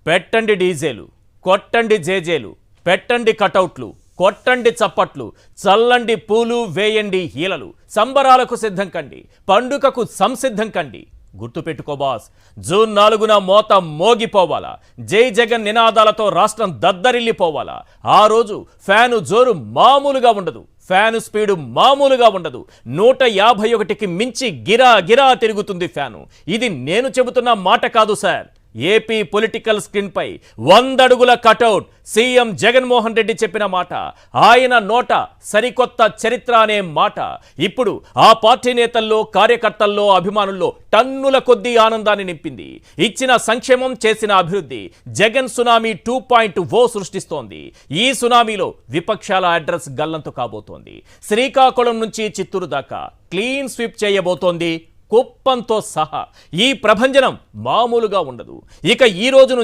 పెట్టండి డీజేలు, కొట్టండి జేజేలు, పెట్టండి కటౌట్లు, కొట్టండి చప్పట్లు, చల్లండి పూలు, వేయండి హీలలు, సంబరాలకు సిద్ధం కండి, పండుగకు సంసిద్ధం కండి. గుర్తుపెట్టుకో బాస్, జూన్ 4న మోత మోగిపోవాలా, జై జగన్ నినాదాలతో రాష్ట్రం దద్దరిల్లిపోవాలా. ఆ రోజు ఫ్యాను జోరు మామూలుగా ఉండదు, ఫ్యాను స్పీడు మామూలుగా ఉండదు. 151కి మించి గిరా గిరా తిరుగుతుంది ఫ్యాను. ఇది నేను చెబుతున్న మాట కాదు సార్. ఏపీ పొలిటికల్ స్క్రీన్ పై 100 అడుగుల కటౌట్ సీఎం జగన్మోహన్ రెడ్డి చెప్పిన మాట. ఆయన నోట సరికొత్త చరిత్ర అనే మాట ఇప్పుడు ఆ పార్టీ నేతల్లో, కార్యకర్తల్లో, అభిమానుల్లో టన్నుల కొద్దీ ఆనందాన్ని నింపింది. ఇచ్చిన సంక్షేమం, చేసిన అభివృద్ధి జగన్ సునామీ 2.0 సృష్టిస్తోంది. ఈ సునామీలో విపక్షాల అడ్రస్ గల్లంతు కాబోతోంది. శ్రీకాకుళం నుంచి చిత్తూరు దాకా క్లీన్ స్వీప్ చేయబోతోంది కుప్పంతో సహా. ఈ ప్రభంజనం మామూలుగా ఉండదు. ఇక ఈ రోజు నుంచి